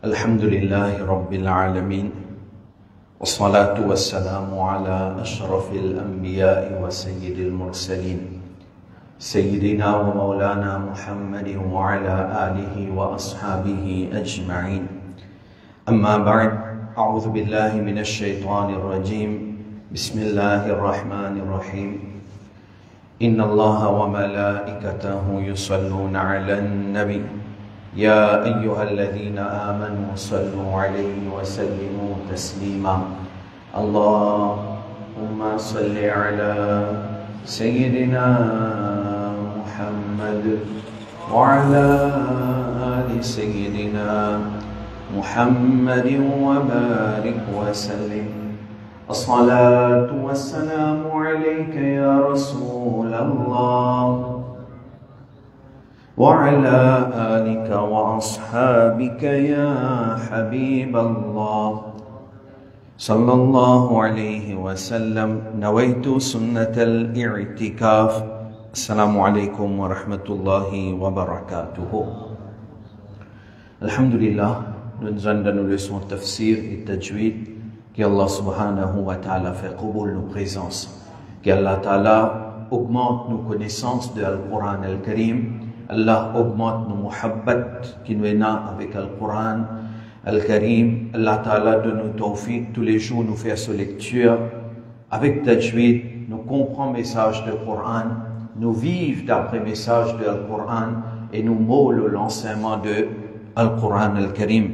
الحمد لله رب العالمين والصلاة والسلام على أشرف الأنبياء وسيد المرسلين سيدنا ومولانا محمد وعلى آله وأصحابه أجمعين أما بعد أعوذ بالله من الشيطان الرجيم بسم الله الرحمن الرحيم إن الله وملائكته يصلون على النبي يا أيها الذين آمنوا صلوا عليه وسلموا تسليما اللهم صل على سيدنا محمد وعلى آل سيدنا محمد وبارك وسلم الصلاة والسلام عليك يا رسول الله وعلى آلك وأصحابك يا حبيب الله صلى الله عليه وسلم نويت سنة الاعتكاف السلام عليكم ورحمة الله وبركاته الحمد لله nous allons leçon tafsir et tajwid qu'Allah subhanahu wa ta'ala fait qaboul nos présences qu'Allah ta'ala augmente nos connaissances de Al-Quran Al-Karim. Allah augmente nos muhabbat qui nous est né avec le Coran, Al-Karim. Allah Ta'ala donne nous tawfiq tous les jours, nous faire sa lecture. Avec tajwid, nous comprenons le message du Coran, nous vivons d'après le message de Al-Coran et nous mots l'enseignement de Al-Quran Al-Karim.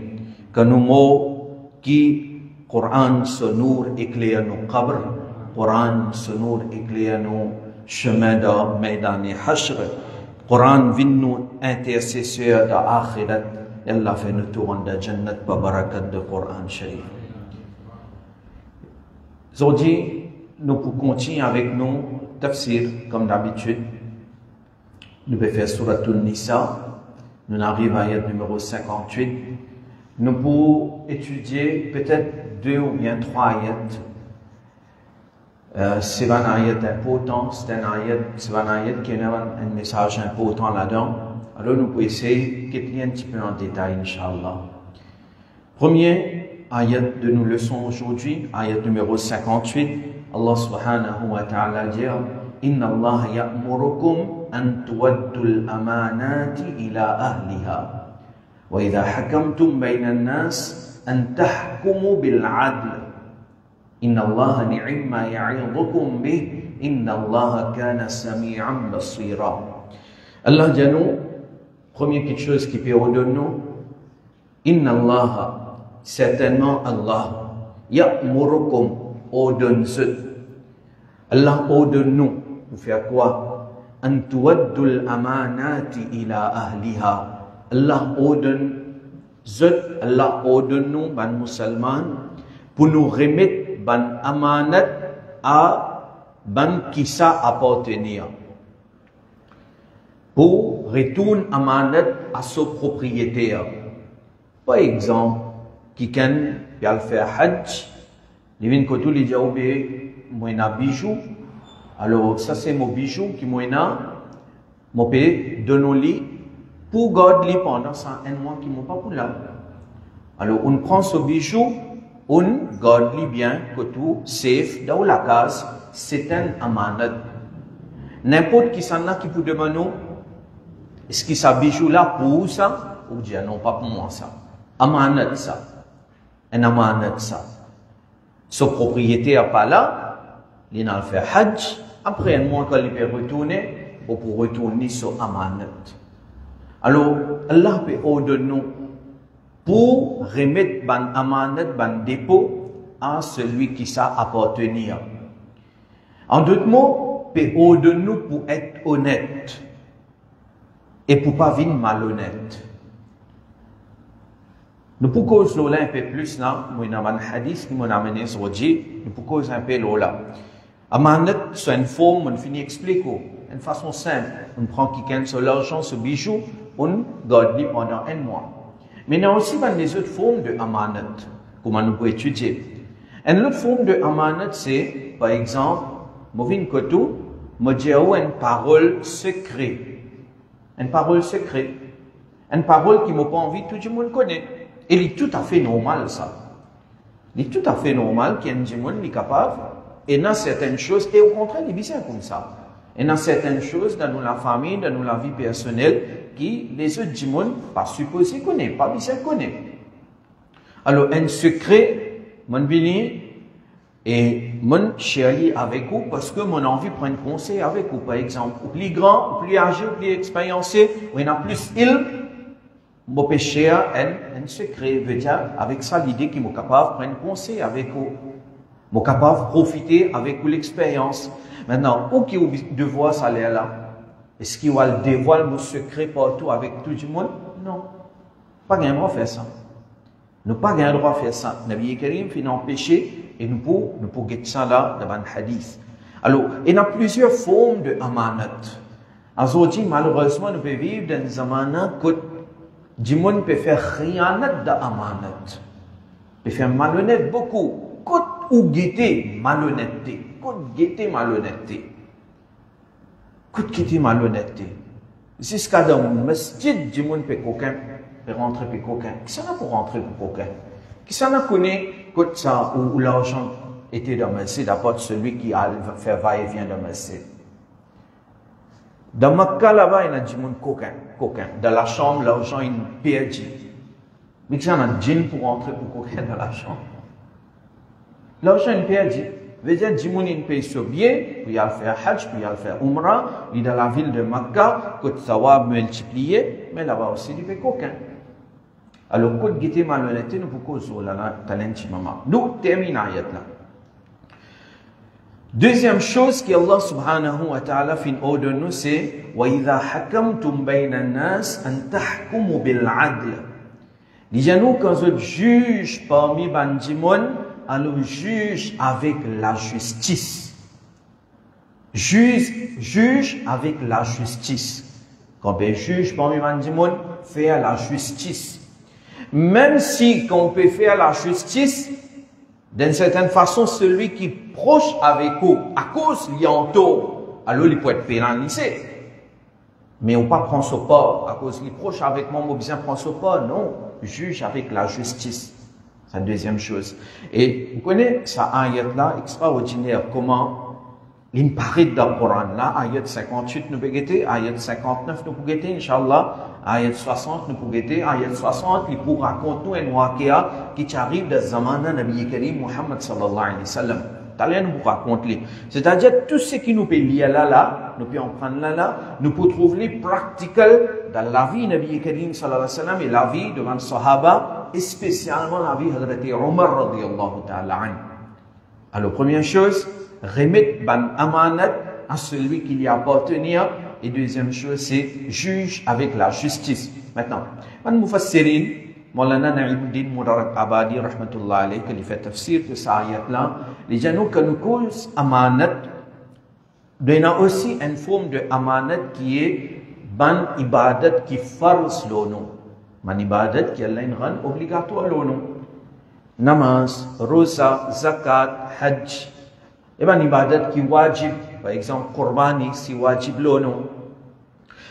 Que nous mots qui, Coran sonore éclaire nos qabr, Coran sonore éclaire nos chemins de Maidan et Hashr. Coran vient nous intercesseur de l'akhirat. Allah fait nous tourner de Jannat par barakat de Coran Sharif. Aujourd'hui, nous pouvons continuer avec nous tafsir comme d'habitude. Nous pouvons faire Suratul Nisa. Nous arrivons à l'ayat numéro 58. Nous pouvons étudier peut-être 2 ou bien 3 ayats. C'est un ayat important, c'est un ayat qui a un message important là-dedans. Alors nous pouvons essayer de lire un petit peu en détail, Inch'Allah. Premier ayat de nos leçons aujourd'hui, ayat numéro 58, Allah subhanahu wa ta'ala dit Inna Allah ya'murukum an tuwaddu al-amanati ila ahliha wa idha hakamtum bayna an-nas an tahkumu bil-'adl Inna Allah ni'ma ya'idukum bih Inna Allah kana sami'an basira. Allah dit nous, première quelque chose qui peut ordonner nous, Inna Allah, certainement Allah, ya'murukum, ordonne ce. Allah ordonne nous, pour faire quoi? An tuwaddul amanati ila ahliha. Allah ordonne ce, Allah ordonne nous, ban musulmans, pour nous remettre ban amanat à ban qui ça appartenir. Pour retourner amanat à son propriétaire. Par exemple, quelqu'un qui a fait hajj, il vient que tout les dit, oh, moi, un bijou. Alors, ça, c'est mon bijou qui moi, mon pays, donne-lui pour garder pendant ça, un mois qui m'a pas pour là. Alors, on prend ce bijou, on garde bien que tout safe dans la case, c'est un amanat. N'importe qui s'en a qui peut demander, est-ce qu'il ça bijou là pour ça? Ou dire non, pas pour moi ça. Amanat ça. Un amanat ça. Son propriétaire pas là, il a fait hajj, après un mois qu'il peut retourner, ou pour retourner sur amanat. Alors, Allah peut ordonner pour remettre ban amanat, ban dépôt à celui qui ça appartenir. En d'autres mots, peut ordonner nous pour être honnête et pour pas venir malhonnête. Nous pouvons causer un peu plus là, moi dans un hadith qui m'a amené aujourd'hui, nous pouvons causer un peu là. Amanat, c'est une forme, on finit expliquer, une façon simple. On prend quelqu'un sur l'argent, ce bijou, on garde-le pendant un mois. Mais il y a aussi des autres formes de amanat, comment nous pouvons étudier. Une autre forme de amanat, c'est, par exemple, Movin Kotou, me dit une parole secrète. Une parole secrète. Une parole qui m'a pas envie, tout le monde connaît. Et il est tout à fait normal, ça. Il est tout à fait normal qu'il y ait un dimon qui est capable, et dans certaines choses, et au contraire, il est bien comme ça. Et dans certaines choses, dans la famille, dans la vie personnelle, qui les autres dimon, pas supposés connaître, pas bien connaître. Alors, un secret, mon béni, et mon chéri avec vous, parce que mon envie de prendre conseil avec vous, par exemple, ou plus grand, ou plus âgé, ou plus expériencé, ou il y en a plus mon péché un secret, veut dire, avec ça, l'idée qu'il est capable de prendre conseil avec vous, est capable de profiter avec vous l'expérience. Maintenant, où qui est devoir ça là? Est-ce qu'il va le dévoiler mon secret partout avec tout le monde? Non. Pas gain droit faire ça. Nous pas gain droit faire ça. Nabi Karim fait un péché et nous pouvons get ça là dans le hadith. Alors, il y a plusieurs formes de amanat. Aujourd'hui, malheureusement, nous pouvons vivre dans un amanat que du monde peut faire khianat d'amanat. Peut faire malhonnête beaucoup. Côte ou guetter malhonnêteté. Côte guetter malhonnêteté. Côte guetter malhonnêteté. Jusqu'à dans le masjid, du monde peut coquin. Peut rentrer pour coquin. Qui s'en a pour rentrer pour coquin? Qui s'en a connaît côte ça où l'argent était dans le masjid, d'abord celui qui a fait va-et-vient dans le masjid. Dans Makkah là-bas, il y a du monde coquin. Dans la chambre, l'argent est perdu. Mais qui s'en a un djinn pour rentrer pour coquin dans la chambre? L'argent est perdu. Veut dire, du monde il paye sur bien, puis il a faire Hajj, puis il a faire Umrah, il est dans la ville de Makkah, que ça va multiplier, mais là-bas aussi, il paye coquin. Alors, quand vous avez malhonnêteté, nous pouvons causer là, talent maman. Nous terminons là. Deuxième chose qu'Allah subhanahu wa ta'ala fin ordre nous, c'est وَإِذَا حَكَمْتُمْ بَيْنَ النَّاسِ أَن تَحْكُمُوا بِالْعَدْلِ. Dis-nous, quand vous juge parmi Bandimon, alors juge avec la justice. Juge avec la justice. Quand on juge parmi Bandimon, faire la justice. Même si quand on peut faire la justice, d'une certaine façon, celui qui est proche avec vous, à cause il y a un tort, alors il peut être pénalisé. Mais on ne peut pas prendre ce pas, à cause il est proche avec moi, on besoin prendre ce pas. Non, juge avec la justice. C'est la deuxième chose. Et vous connaissez ça ayat-là, extraordinaire, comment il paraît dans le Coran, là, ayat 58 nous pouvons guetter, ayat 59 nous pouvons guetter, Inch'Allah, ayat 60 nous pouvons guetter, ayat 60, il pour raconter nous un waqi'a qui arrive dans le zaman de Nabi Karim Muhammad sallallahu alayhi wa sallam. T'allez nous raconter. C'est-à-dire, tout ce qui nous peut lier là, nous pouvons prendre là, nous pouvons trouver practical dans la vie de Nabi Karim sallallahu alayhi wa sallam et la vie de les Sahaba, et spécialement la vie de Hazrat Omar radiyallahu ta'ala an. Alors, première chose, remettre ban amanat à celui qui lui appartient. Et deuxième chose, c'est juge avec la justice. Maintenant, man mufassirin, Maulana Na'imuddin Mubarak Abadi, rahmatullah alayhi, qui fait tafsir de cette ayat-là, les gens que nous cause amanat, il y a aussi une forme de amanat qui est ban ibadat qui farz l'ono. Man ibadat qui est une rend obligatoire l'ono. Namaz, rosa, zakat, hajj. Et bien, ibadat qui wajib, par exemple, Qurbani, si wajib l'ono.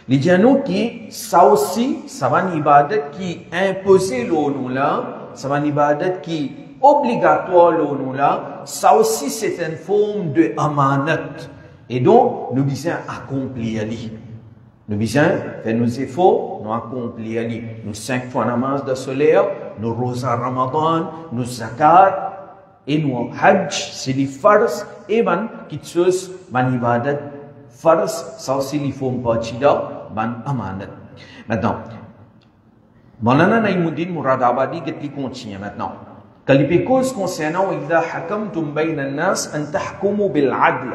Les gens qui, ça aussi, ça va une ibadat qui imposé l'ono là, ça va une ibadat qui obligatoire l'ono là, ça aussi c'est une forme de amanat. Et donc, nous devons accomplir li. Nous devons faire nos efforts, nous accomplir li. Nous 5 fois namaz de solaire, nous rosa Ramadan, nous zakat, et nous hajj, c'est les farz, et ben, qui chose, ban ibadat, farz, ça aussi les formes partie là, ban amanat. Maintenant, Maulana Na'imuddin Murad Abadi, qui continue maintenant. Quand cause concernant, إِذَا حَكَمْتُمْ بَيْنَ النَّاسِ أَن تَحْكُمُوا بِالْعَدْلِ.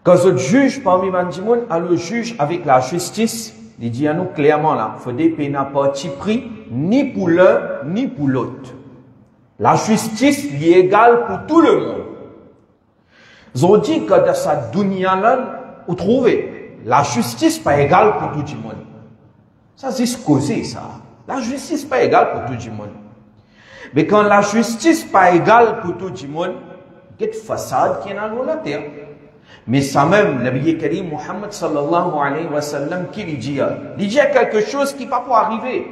Quand vous juge parmi Bandimon, alors juge avec la justice, il dit à nous clairement là, il faut des peines à parti pris, ni pour l'un, ni pour l'autre. La justice est égale pour tout le monde. Ils ont dit que dans cette dunya-là, vous trouvez, la justice n'est pas égale pour tout le monde. Ça, c'est ce que c'est ça. La justice n'est pas égale pour tout le monde. Mais quand la justice n'est pas égale pour tout le monde, il y a une façade qui est dans la terre. Mais ça même, Nabi Karim Muhammad sallallahu alayhi wa sallam, qui lui dit quelque chose qui ne va pas arriver.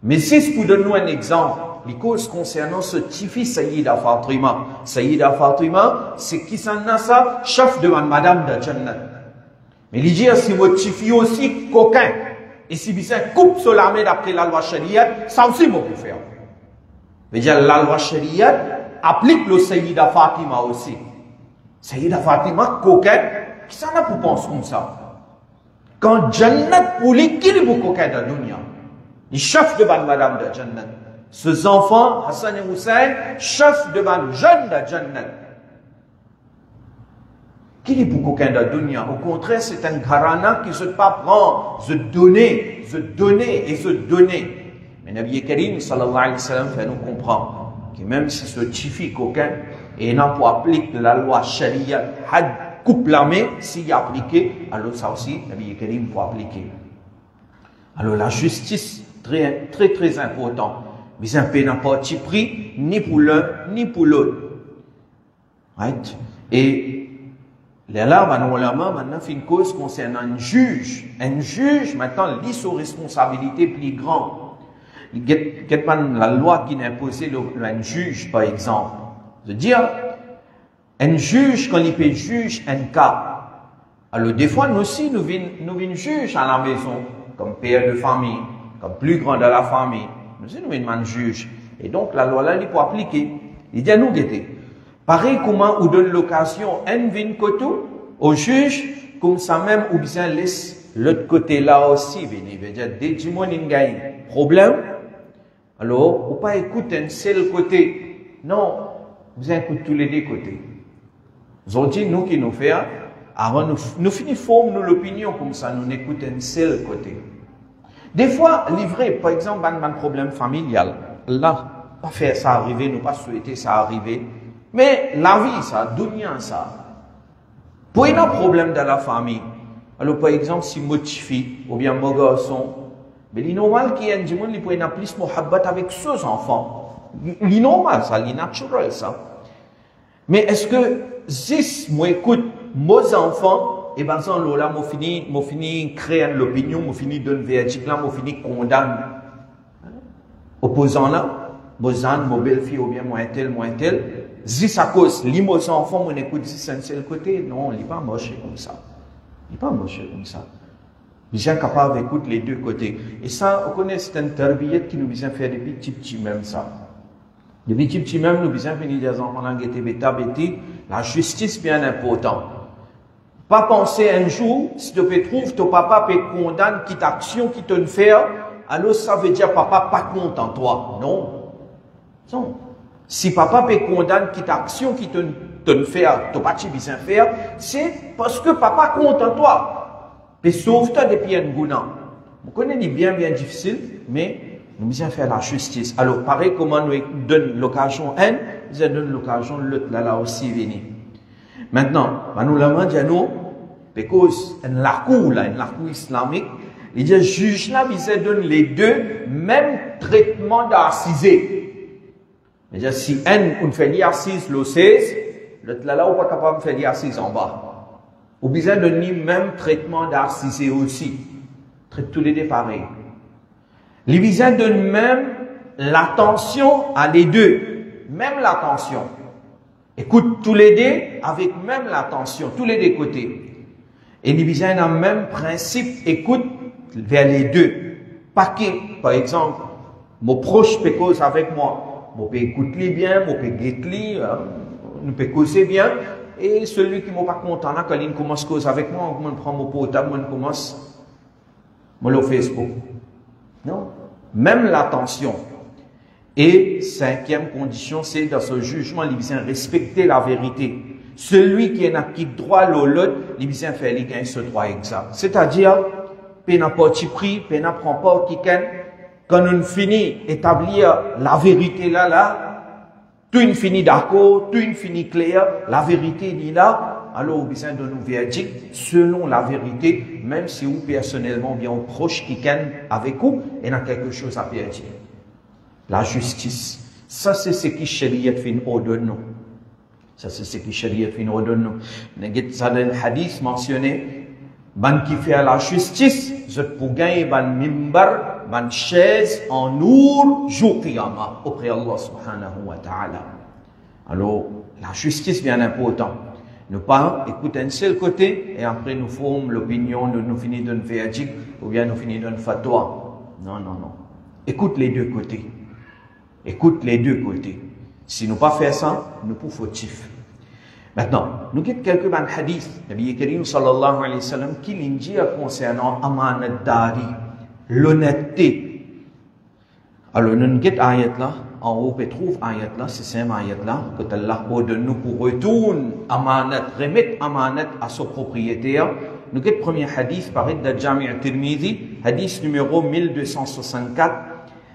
Mais si pour donner un exemple, les causes concernant ce tifi Sayyida Fatima. Sayyida Fatima, c'est qui s'en a ça, chef de madame de Jannat. Mais il dit, si votre tifi aussi coquin, et si vous coupe sur l'armée d'après la loi Sharia, ça aussi vous pouvez faire. Mais dire la loi Sharia applique le Sayyida Fatima aussi. Sayyida Fatima, coquin, qui s'en a pour penser comme ça? Quand Jannat pour lui, qui est le coquin de la dunya? Les chefs de madame de Jannat. Ces enfants, Hassan et Hussein, chefs de jeunes de Jannat. Qui est pour coquin de la dunya? Au contraire, c'est un gharana qui se pas prend, se donner et se donner. Mais Nabi Karim, sallallahu alayhi wa sallam, fait nous comprendre que même si ce tifi coquin, et n'a pas appliqué la loi Sharia, had coupe la main, s'il y a appliqué, alors ça aussi, Nabi Karim faut appliquer. Alors la justice, très important. Mais un pays n'a pas de prix, ni pour l'un, ni pour l'autre. Right? Et là, maintenant, fait une cause concernant un juge. Un juge, maintenant, lit ses responsabilités plus grandes. Il y a la loi qui impose un juge, par exemple. C'est-à-dire, un juge, quand il peut juge un cas. Alors, des fois, nous aussi, nous venons juge à la maison, comme père de famille, comme plus grand de la famille. Nous aussi, nous venons juge. Et donc, la loi là, il faut appliquer. Il dit à nous, guetter. Pareil, comment on donne l'occasion, un vin koto, au juge, comme ça même, ou bien laisse l'autre côté là aussi venir. Il veut dire, dès que mon problème, alors, ou pas écouter un seul côté. Non, vous écoutez tous les deux côtés. Vous ont dit, nous qui nous faisons, avant nous finissons nous l'opinion comme ça, nous n'écoutons un seul côté. Des fois, livré, par exemple, un problème familial, là, pas faire ça arriver, nous pas souhaiter ça arriver. Mais la vie, ça, dunya, ça. Pour un problème dans la famille, alors par exemple, si mon fille ou bien mon garçon, mais il est normal qu'il y ait un monde qui peut avoir plus muhabbat avec ses enfants. Il est normal, ça, il est naturel, ça. Mais est-ce que si moi écoute mes enfants, et ben ça, là, moi fini créer l'opinion, moi fini donner verdict là, moi fini condamner. Opposant là, mes ânes, mes belles-filles ou bien moi un tel, si à cause, les mes enfants, moi écoute si c'est un seul côté, non, il n'est pas moche comme ça. Il n'est pas moche comme ça. Nous sommes capables d'écouter les deux côtés. Et ça, on connaît, c'est une tarbiyat qui nous vient faire des petits même ça. Des petits même, nous vient venir des enfants la justice bien important. Pas penser un jour, si tu peux trouver, ton papa peut condamner qui action qui te fait, alors ça veut dire papa pas content toi. Non. Non. Si papa peut condamner qui action qui te fait, ton pas bien faire, c'est parce que papa content toi. Et sauve-toi depuis un gounat. Vous connaissez bien difficile, mais nous devons faire la justice. Alors, pareil, comment nous donne l'occasion un, nous donne l'occasion l'autre là aussi venir. Maintenant, nous l'avons dit à nous, parce que la cour islamique, il dit, juge là, il donne les deux même traitement d'assisé. C'est-à-dire, si on fait l'assise le 16, l'autre là, on n'est pas capable de faire l'assise en bas. Ou bien donner même traitement d'assisé aussi. Traite tous les deux pareil. Les visins donnent même l'attention à les deux. Même l'attention. Écoute tous les deux avec même l'attention, tous les deux côtés. Et les visins ont le même principe, écoute vers les deux. Paquet, par exemple, mon proche peut causer avec moi. Mon peut écouter bien, mon peut guetter, nous peut causer bien. Et celui qui n'est pas content, là, quand il commence à causer avec moi, on prend mon portable, on commence le Facebook. Non. Même l'attention. Et cinquième condition, c'est dans ce jugement, il vient respecter la vérité. Celui qui n'a qui droit l'autre, il vient faire les gains ce droit exact. C'est-à-dire, il n'a pas de prix, il n'a pas qui quand on finit d'établir la vérité là, tout une fini d'accord, tout une fini clair, la vérité est là, alors on besoin de nous verdict selon la vérité, même si vous personnellement bien proche qui avec vous, et a quelque chose à perdre. La justice. Ça c'est ce qui Shariat fin ordonne nous. Ça c'est ce qui Shariat fin ordonne nous. Ça dans le hadith mentionné, ban qui fait la justice, vous pour gagner ban mimbar, ban chaise en nour, jour qiyamah, auprès Allah subhanahu wa ta'ala. Alors, la justice bien important. Ne pas écouter un seul côté et après nous formons l'opinion, nous finissons d'un verdict ou bien nous finissons d'un fatwa. Non, non, non. Écoute les deux côtés. Écoute les deux côtés. Si nous pas faire ça, nous pouvons fautifs. Maintenant, nous avons quelques hadiths. Nabi Karim sallallahu alayhi wa sallam qui l'indique concernant amanat dari, l'honnêteté. Alors, nous avons ayat là. En haut, on trouve ayat là, c'est cette ayat là, que Allah ordonne nous pour retourner amanat, remettre amanat à son propriétaire. Nous avons le premier hadith, pareil, de Jami' al-Tirmidhi, hadith numéro 1264.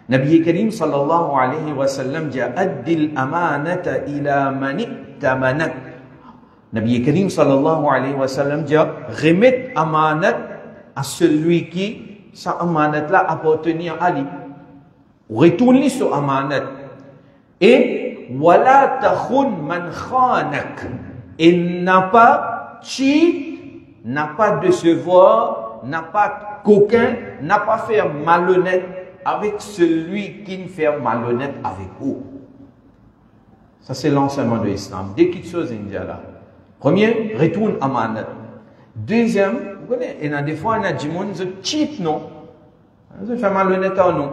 Nabi Karim sallallahu alayhi wa sallam dit Addil amanata ila man i'tamanak. Nabi Karim sallallahu alayhi wa sallam dit remettre amanat à celui qui, sa amanat là, appartenait à lui. Retourne-lui sur amanat. Et wala takhun man khanak. Et n'a pas cheat, n'a pas décevoir, n'a pas coquin, n'a pas fait malhonnête avec celui qui ne fait malhonnête avec vous. Ça c'est l'enseignement de l'islam. Deux petites choses India là. Premier, retourne amanat. Deuxième, vous connaissez, il y a des fois on a dit mon cheat non. Je fais malhonnête à nous.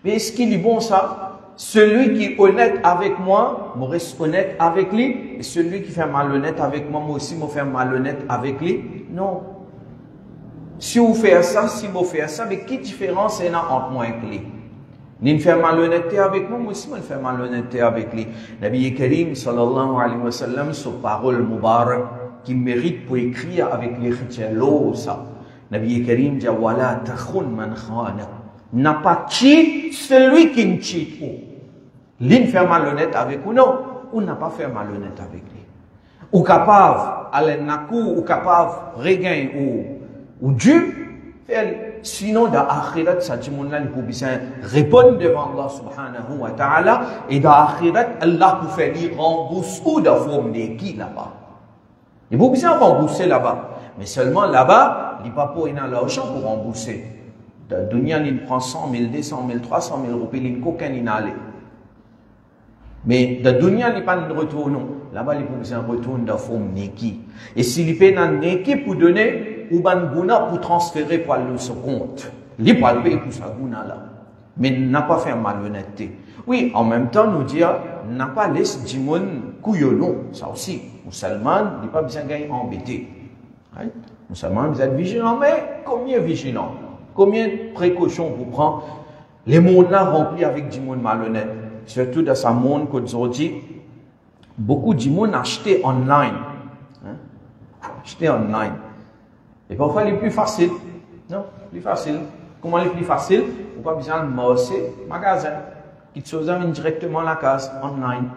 Mais est-ce qu'il est bon ça? Celui qui est honnête avec moi, je reste honnête avec lui. Et celui qui fait malhonnête avec moi, moi aussi, je fais malhonnête avec lui. Non. Si vous faites ça, si vous faites ça, mais quelle différence il y a entre moi et lui? Il fait malhonnêteté avec moi, moi aussi, je fais malhonnêteté avec lui. Nabi Karim, sallallahu alayhi wa sallam, sa parole mubarak, qui mérite pour écrire avec les chrétiens, ça. Nabi Karim dit, wala takhun man khana. N'a pas cheat celui qui ne cheat pas. L'une fait malhonnête avec ou non, ou n'a pas fait malhonnête avec lui. Ou capable, aller nakou, ou capable, regain, ou Dieu, sinon dans l'akhirat, ça dit mon là, il peut bien répondre devant Allah subhanahu wa ta'ala, et dans l'akhirat, Allah peut faire lui rembourser ou de forme de qui là-bas. Il peut bien rembourser là-bas, mais seulement là-bas, il n'y a pas pour l'argent pour rembourser. Dans la dunya, il prend 100 000, 200 000, 300 000 roupies, il n'y a aucun inhalé. Mais dans la dunya, il n'y a pas de retour, non. Là-bas, il faut un retour de forme neki. Et s'il y a un neki pour donner, ou ban guna pour transférer pour le son compte. Il peut le payer pour sa guna là. Mais il n'a pas fait malhonnêteté. Oui, en même temps, nous dire, n'a pas laissé Jimon couillonnon. Ça aussi. Musulman, il n'a pas besoin de gagner embêté. Right? Musulman, vous êtes vigilant, mais combien vigilant? Combien de précautions vous prenez? Les mondes là remplis avec du monde malhonnête. Surtout dans ce monde qu'aujourd'hui, beaucoup de monde acheté online. Hein? Acheté online. Et parfois, les plus faciles. Non, plus facile. Comment les plus faciles? Vous n'avez pas besoin de marcher magasin. Qui te amène directement à la case online.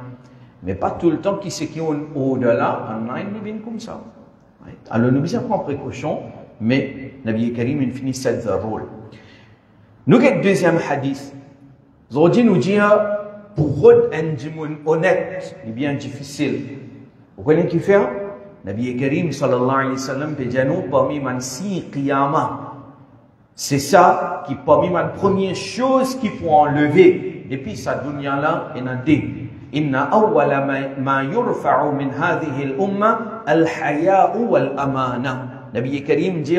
Mais pas tout le temps qui c'est qui ont au-delà online, ils viennent comme ça. Right? Alors, nous devons prendre précaution. Mais Nabi Karim il finit cette rôle. Nous avons le deuxième hadith. Aujourd'hui nous dit pour un djimoun honnête, c'est bien difficile. Vous connaissez qui fait? Nabi Karim sallallahu alayhi wa sallam peut dire nous parmi man si qiyamah. C'est ça qui parmi man première chose qui faut enlever depuis sa dunya là et n'a dit inna awwala ma yurfa'u min hadhihi al-umma al-haya'u wal-amana. Nabi Karim dit,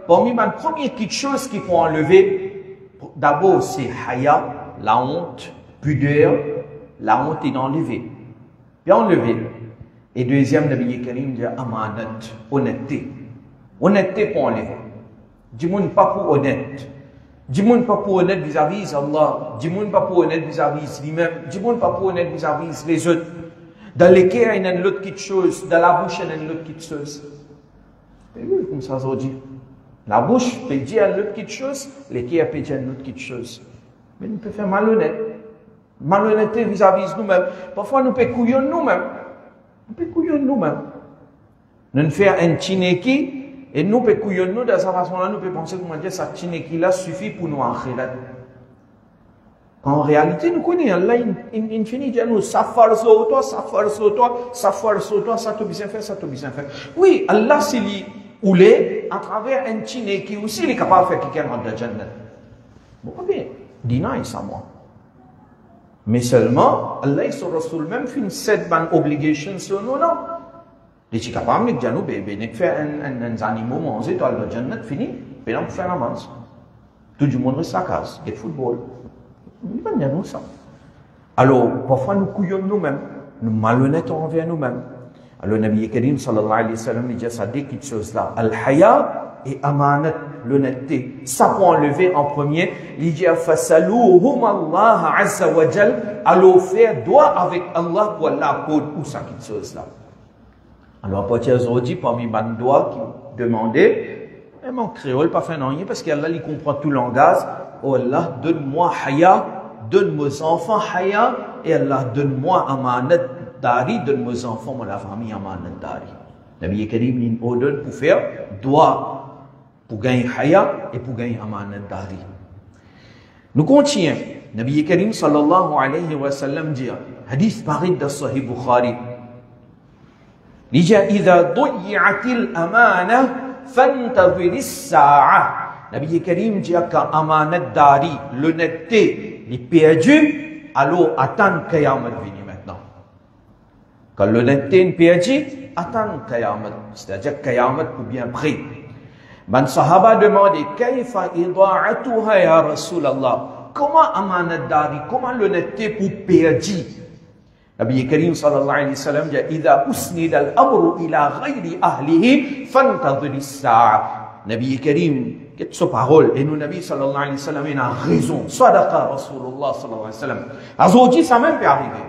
parmi les premières petites choses qu'il faut enlever, d'abord c'est haya, la honte, pudeur, la honte est enlevée. Puis enlever. Et deuxième, Nabi Karim dit, amanat, honnêteté. Honnêteté pour enlever. Dis-moi pas pour honnête. Dis-moi pas pour honnête vis-à-vis Allah. Dis-moi pas pour honnête vis-à-vis lui-même. Dis-moi pas pour honnête vis-à-vis les autres. Dans les cœurs, il y a une autre petite chose. Dans la bouche, il y a une autre petite chose. Comme ça aujourd'hui. La bouche peut dire une autre petite chose, les cœurs peuvent dire une autre petite chose. Mais nous peut faire malhonnête. Malhonnêteté vis-à-vis de nous-mêmes. Parfois nous peut couillon nous-mêmes. Nous peut couillon nous-mêmes. Nous faisons un chineki et nous peut couillon nous de cette façon-là, nous peut penser que ça chineki là suffit pour nous akhirat. En réalité, nous connaissons Allah, il finit de dire nous, ça force sur toi, ça force sur toi, ça force sur toi, ça te bien fait, ça te bien fait. Oui, Allah, c'est lui, ou les, Et à travers un chine qui aussi est capable de faire quelqu'un rentrer dans la Jannah. Vous pouvez deny ça, moi. Mais seulement, Allah et son Rasoul même font cette obligation sur nous, non. Les gens capables de dire, nous, de faire un animal manger dans la Jannah, fini, mais on fait la manche. Tout le monde reste à casa, et football. Il va dire nous ça. Alors, parfois nous couillons nous-mêmes, nous malhonnêtes envers nous-mêmes. Alors, Nabi Karim sallallahu alayhi wa sallam, il dit ça des petites choses là. Al-haya et amanat, l'honnêteté. Ça pour enlever en premier. Il dit, fasalouhum Allah azza wa jal. Alors, faire doigt avec Allah pour Allah pour où ça petites choses là. Alors, à partir d'aujourd'hui, parmi les doigts qui demandaient, et mon créole pas fait rien parce qu'Allah il comprend tout langage. Oh Allah, donne-moi haya, donne mes enfants haya, et Allah donne-moi amanat dari, donne mes enfants, moi la famille amanat dari. Nabi Karim il ordonne pour faire doigt pour gagner haya et pour gagner amanat dari. Nous continuons. Nabi Karim sallallahu alayhi wa sallam dit, hadith pareil de Sahih Bukhari. Il dit, إذا ضيعت الأمانة فانتظر الساعة. Nabi Karim dit quand amanat dari, l'honnêteté, est perdue, alors attends Qiyamah venir maintenant. Quand l'honnêteté est perdue, attends Qiyamah. C'est-à-dire Qiyamah pour bien près. Man sahaba demandé, Kaifa ida'atuha ya Rasulallah? Comment amanat dari, comment l'honnêteté pour perdue? Nabi Karim sallallahu alayhi wa sallam dit, إذا أسند الأمر إلى غير أهله فانتظر الساعة. Nabi Karim, qu'est-ce que sa parole? Et nous, Nabi sallallahu alayhi wa sallam, il a raison. Sadaqa Rasulullah sallallahu alayhi wa sallam. Aujourd'hui, ça même peut arriver.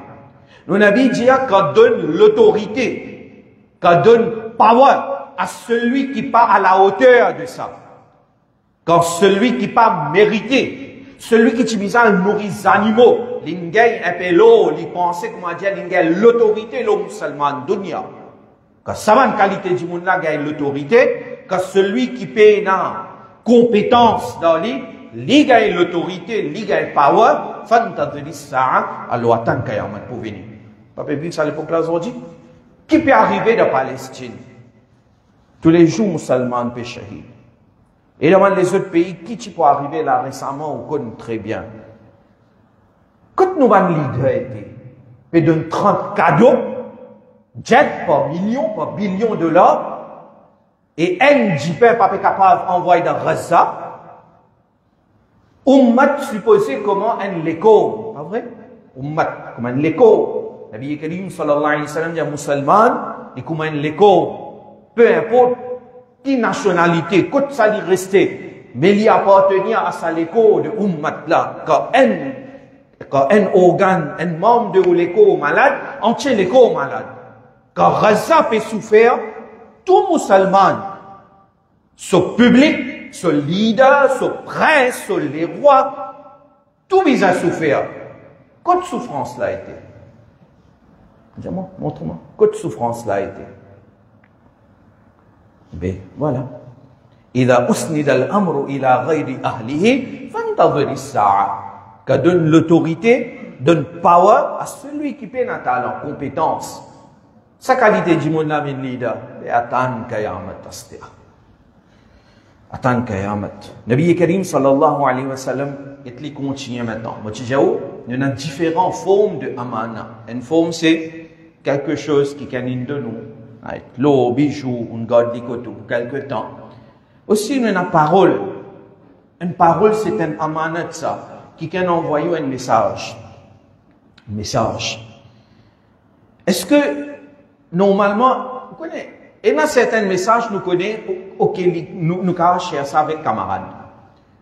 Nous, Nabi dit, qu'on donne l'autorité, qu'on donne power à celui qui pas à la hauteur de ça. Quand celui qui pas mérité, celui qui t'imisa nourrit les animaux, l'ingay un peu l'eau, il pensait comment dire, l'ingay l'autorité, le musulman, dunya. Quand ça va une qualité du monde là, gagne l'autorité, quand celui qui paye une compétence dans lui, il gagne l'autorité, il gagne power, fantadri sa'a, alors attends qu'il y a un pour venir. Pas vu ça à l'époque là aujourd'hui? Qui peut arriver de Palestine? Tous les jours, musulmans peut shahid. Et dans les autres pays, qui peut arriver là récemment, on connaît très bien. Quand nous avons l'idée, et donne 30 cadeaux, jet par millions, par billions de dollars, et un JP pas capable d'envoyer dans Gaza, Ummat supposé comment un l'écho, pas vrai? Ummat, comme un l'écho. Nabi Karim sallallahu alayhi wa sallam dit musulman, et comme un l'écho, peu importe qui nationalité, quand ça lui restait, mais il appartenait à sa l'écho de Ummat là, quand un organe, un membre de l'écho malade, entier l'écho malade. Quand Gaza peut souffrir, tout musulman, ce public, ce leader, ce prince, ce les rois, tout vise à souffrir. Quelle souffrance l'a été? Dis-moi, montre-moi. Quelle souffrance l'a été? Ben, voilà. إذا أسند الأمر إلى غير أهله فانتظر الساعة. Quand donne l'autorité, donne power à celui qui peut notre talent, compétence. Sa qualité du monde là, min leader, et attend Qayamat tastia. Attend Qayamat. Nabi Karim sallallahu alayhi wa sallam, et li continue maintenant. Moi, tu dis, il y a différentes formes de amana. Une forme, c'est quelque chose qui canine de nous. L'eau, bijoux, on garde les coteaux pour quelque temps. Aussi, il y a une parole. Une parole, c'est un amana de ça, qui can envoyer un message. Un message. Est-ce que, normalement, vous connaissez, et dans certains messages, nous connaissons, ok, nous cachons ça avec camarades.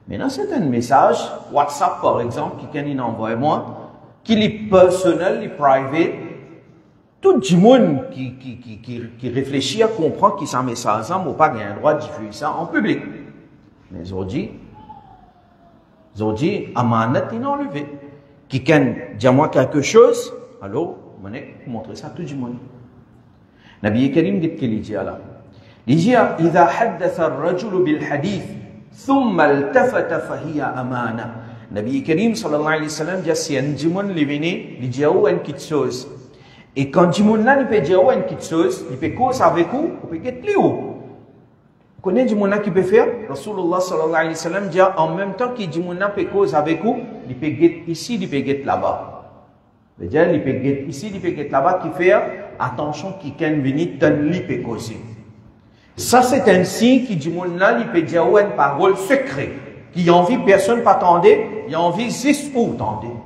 Mais dans certains messages, WhatsApp par exemple, qui can envoie moi, qui est personnel, est private, tout le monde qui réfléchit à comprendre qu'il s'en message, n'a pas un droit de diffuser ça en public. Mais aujourd'hui, amanat est enlevé. Qui can dire moi quelque chose, alors, on va montrer ça à tout le monde. Nabi Karim dit qu'il dit là. Il dit, إذا حدث الرجل بالحديث ثم التفت فهي أمانة. Nabi Karim sallallahu alayhi wa sallam dit, si un dimon lui vient, il dit une petite chose. Et quand dimon là, il peut dire une petite chose, il peut causer avec vous, il peut être plus haut. Vous connaissez du monde qui peut faire? Rasulullah sallallahu alayhi wa sallam dit en même temps qu'il dit monde peut cause avec vous, il peut guetter ici, il peut guetter là-bas. C'est-à-dire, il peut guetter ici, il peut guetter là-bas, qui fait attention qui can venir dans il peut causer. Ça, c'est un signe qui dit monde là, il peut dire une parole secrète, qui a envie personne pas tendre, il a envie juste pour tendre.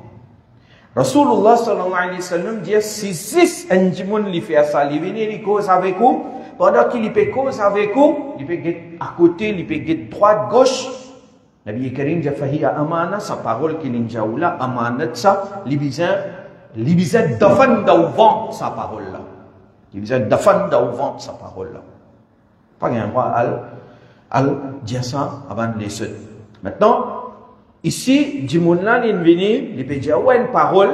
Rasulullah sallallahu alayhi wa sallam dit si six un dit monde il fait ça, il vient il cause avec vous. Pendant qu'il peut cause avec vous, il peut être à côté, il peut être droite, gauche. Nabi Karim dit fahiya amana, sa parole qu'il est là, amanat ça, libizan dafan d'ouvant sa parole là. Libizan dafan d'ouvant sa parole là. Pas un droit al dire ça avant les seuls. Maintenant, ici, du monde là, il vient, il peut dire ouais une parole,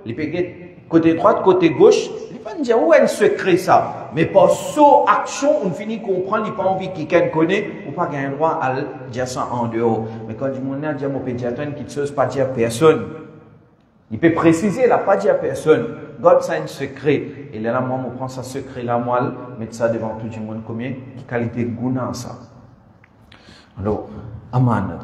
il peut être côté droite, côté gauche. Il peut dire ouais un secret ça. Mais par son action, on finit comprendre, il n'a pas envie qu'il connaît, ou pas qu'il a un droit à dire ça en dehors. Mais quand du monde a dit mon pédiatre, qu'il ne chose pas dire à personne. Il peut préciser, il n'a pas dit à personne. God, ça a un secret. Et là, moi, je prends ce secret-là, moi, mettre ça devant tout le monde, combien de qualité de goût ça. Alors, amanat.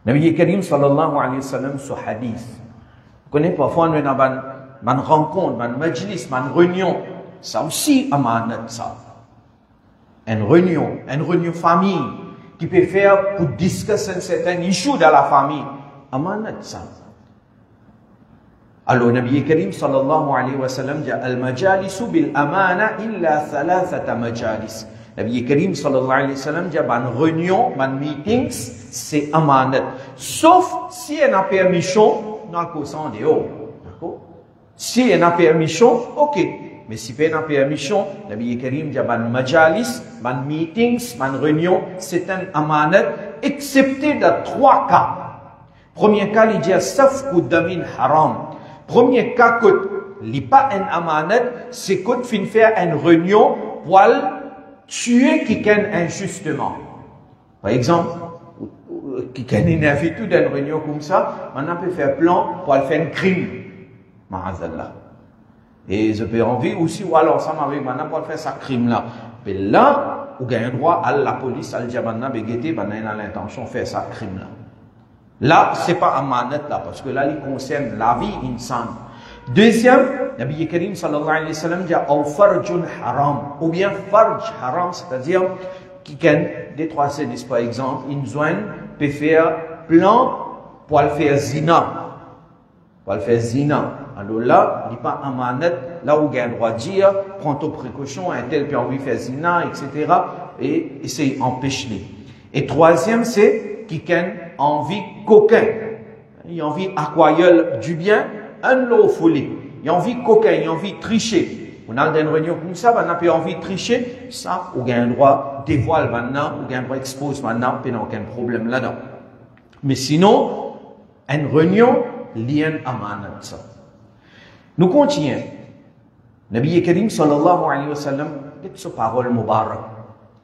Nabi Karim sallallahu alayhi wa sallam, ce hadith. Vous connaissez parfois, on a une rencontre, une majlis, une réunion. Ça aussi, amanat, ça. Une réunion famille, qui peut faire pour discuter un certain issue dans la famille. Amanat, ça. Alors, Nabi Karim sallallahu alayhi wa sallam dit al-majalisu bil amana illa thalathata majalis. Nabi Karim sallallahu alayhi wa sallam dit ban réunion, ban meetings, c'est amanat. Sauf si elle a permission, dans le courant en dehors. D'accord? Si elle a permission, ok. Mais si elle a permission, Nabi Karim dit ban majalis, ban meetings, ban réunion, c'est un amanat, excepté dans 3 cas. Premier cas, il dit safku damin haram. Premier cas, il n'est pas un amanat, c'est qu'il fin faire une réunion pour tuer quelqu'un injustement. Par exemple, quelqu'un est invité dans une réunion comme ça, maintenant peut faire plan pour faire un crime. Ma'azallah. Et je peux envie aussi, ou alors ensemble avec maintenant pour faire ce crime-là. Mais là, vous avez droit à la police, à l'Aljabanna, Begete, on a l'intention de faire ce crime-là. Là, ce n'est pas amanat là, parce que là, il concerne la vie insane. Deuxième, Nabi Karim sallallahu alayhi wa sallam dit au farjun haram, ou bien farj haram, c'est-à-dire qui can des 3 sédices par exemple, une zone peut faire plan pour le faire zina. Pour le faire zina. Alors là, il n'est pas amanat, là où il y a un droit de dire, prends tes précautions, un tel peut envie de faire zina, etc. Et essaye d'empêcher. Et troisième, c'est qui can envie coquin. Il a envie acquérir du bien, un lot folie. Il a envie coquin, il a envie tricher. On a une réunion comme ça, on a pas envie de tricher. Ça, on a un droit dévoile maintenant, on a un droit expose maintenant, il n'y a aucun problème là-dedans. Mais sinon, une réunion, lien amanat ça. Nous continuons. Nabi Karim sallallahu alayhi wa sallam dit sa parole mubarak.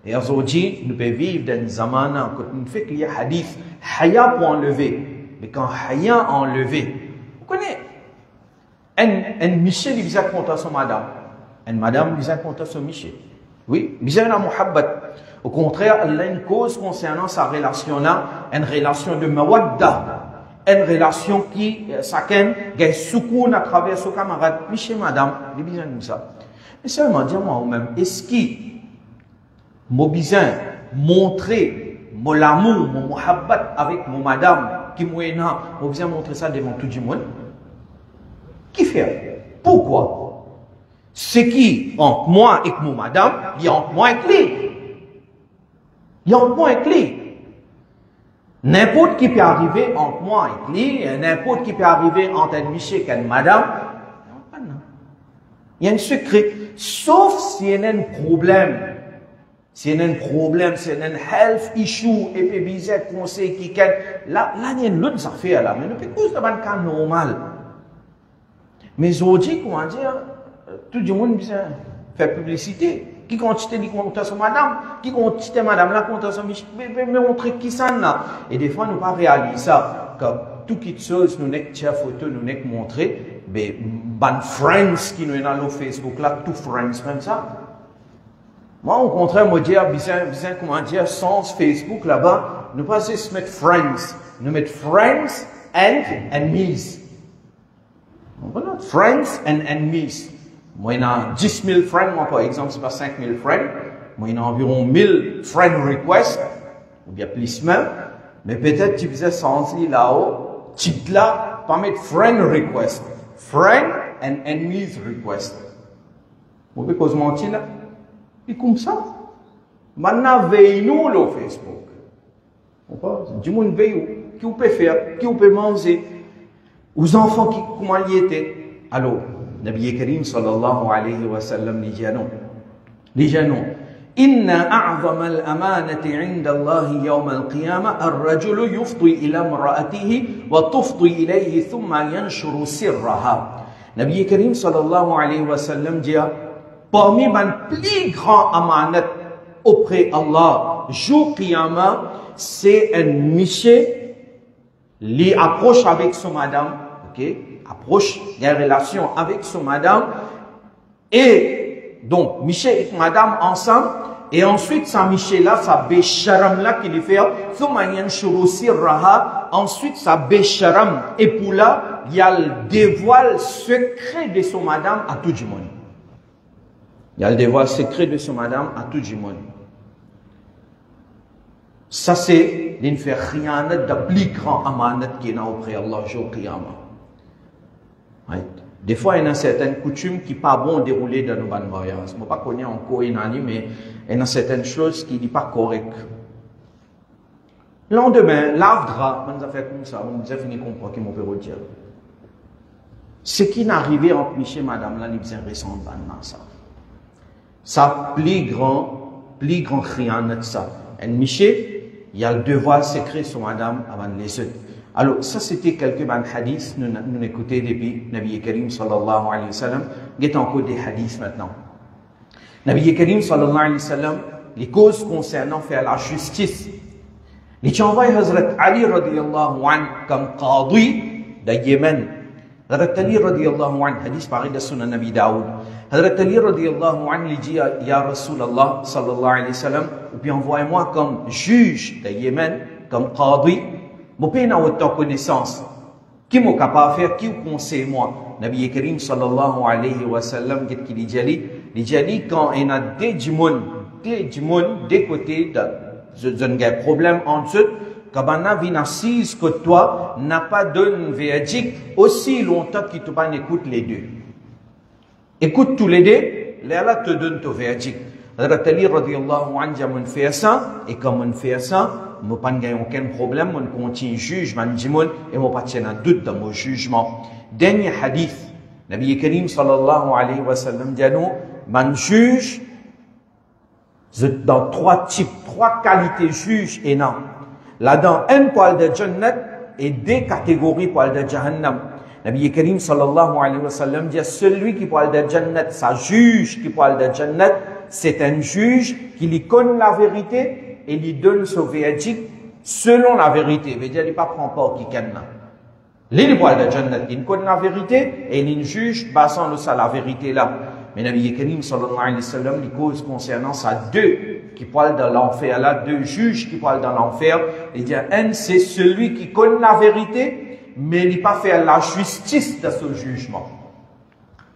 Et aujourd'hui, nous pouvons vivre dans un zamana, quand nous faisons qu'il y a hadith, haya pour enlever. Mais quand haya enlevé, vous connaissez, un Michel, il vient contre son madame. Une madame, il vient contre son Michel. Oui, il vient à muhabbat. Au contraire, elle a une cause concernant sa relation là, une relation de mawadda. Une relation qui, chacun, gagne soukoun à travers son camarade. Michel, madame, il vient comme ça. Mais seulement, dis-moi même, est-ce qu'il mon besoin montrer mon amour, mon muhabbat avec mon madame, qui m'a besoin montrer ça devant tout le monde. Qui fait? Pourquoi? Ce qui entre moi et mon madame, il y a entre moi et lui. Il y a entre moi et lui. N'importe qui peut arriver entre moi et lui, n'importe qui peut arriver entre un Michel et une madame, il y a un secret. Sauf s'il y a un problème. S'il y a un problème, s'il y a un health issue, et puis bizarre, conseil qui gagne, là, il y a une autre affaire là, mais nous pouvons pas un cas normal. Mais aujourd'hui, comment dire, tout le monde fait publicité. Qui continue de compter sur madame, qui continue madame là, compter sur Michel, mais montrer qui ça là. Et des fois, nous pas réaliser ça. Comme tout qui chose, nous n'avons pas photo, nous n'avons montré, mais ban friends qui nous sont dans le Facebook là, tout friends même ça. Moi, au contraire, moi, dire, comment dire, sans Facebook là-bas, ne pas se mettre friends. Nous mettre friends and enemies. Voilà, friends and enemies. Moi, il y a 10 000 friends, moi, par exemple, c'est pas 5 000 friends. Moi, il y a environ 1000 friend requests, ou bien plus même. Mais peut-être, tu faisais sans là-haut, titre là, pas mettre friend request. Friend and enemies request. Vous pouvez cause mentir là? Et comme ça. Maintenant, veille-nous, le Facebook. Du monde veille, qui vous peut faire, qui vous peut manger. Aux enfants qui, comment ils étaient. Alors, Nabi Karim sallallahu alayhi wa sallam, les janons. Inna a'zama al-amanati 'inda Allah yawm al-qiyamah ar-rajulu yufdi ila imra'atihi wa tufdi ilayhi thumma yanshuru sirraha. Nabi Karim sallallahu alayhi wa sallam dit parmi les plus grands amanat auprès d'Allah jour qiyamah, c'est un monsieur qui approche avec son madame, ok, approche des relations avec son madame, et donc monsieur et madame ensemble, et ensuite sa monsieur là, sa bécharam là qu'il fait, ensuite sa bécharam époux là, il y a le dévoile secret de son madame à tout le monde. Il y a le dévoile secret de son madame à tout le monde. Ça c'est d'une faire rien de plus grand amanat qui est auprès d'Allah jour qiyamah. Des fois, il y a certaines coutumes qui ne sont pas bon dérouler dans nos mariages. Je ne sais pas connaître encore une année, mais il y a certaines choses qui ne sont pas correctes. Le lendemain, l'avdra, on a fait comme ça, on a fini de comprendre ce qu'on peut dire. Ce qui n'est arrivé entre Michel et madame, là, il y a un récent ça. Ça, plus grand khianat ça. Et Michel, il y a le devoir secret sur madame avant les autres. Alors, ça c'était quelques hadiths, nous écoutons depuis Nabi Karim sallallahu alayhi wa sallam. Il y a encore des hadiths maintenant. Nabi Karim sallallahu alayhi wa sallam, les causes concernant faire la justice. Les envoyé Hazrat Ali radiyallahu anhu comme qadi de Yémen. Hazrat Ali radiyallahu anhu, hadith pareil de Sunan Nabi Daoud. Hazrat Ali radiyallahu anhu lui dit Ya Rasulallah sallallahu alayhi wa sallam, ou bien envoyez-moi comme juge de Yémen, comme qadi. Je n'ai pas autant connaissance. Qui m'a capable de faire, qui vous conseille moi? Nabi Karim sallallahu alayhi wa sallam, il dit quand il y a des côtés, il y a un problème en dessous, quand on a une assise que toi, n'a pas donné verdict aussi longtemps qu'il te pas écoute les deux. Écoute tous les deux, là te donne ton verdict. Hazrat Ali radiyallahu anhu dit, on fait ça, et comme on fait ça, je n'ai pas aucun problème, on continue jugement, et on pas un doute dans mon jugement. Dernier hadith, Nabi Karim sallallahu alayhi wa sallam dit, man juge, dans trois types, trois qualités juge et non. Là-dedans, un poil de Jannat et deux catégories poil de Jahannam. Nabi Karim sallallahu alayhi wa sallam dit, celui qui parle de Jannat, ça juge qui parle de Jannat, c'est un juge qui lui connaît la vérité et lui donne son verdict selon la vérité. Il veut dire, il ne prend pas qui connaît. Il parle de Jannat, il connaît la vérité et il juge basant de ça la vérité là. Mais Nabi Karim sallallahu alayhi wa sallam, il cause concernant ça deux qui parlent dans l'enfer là, deux juges qui parlent dans l'enfer. Il dit, un c'est celui qui connaît la vérité, mais il n'a pas fait la justice de ce jugement.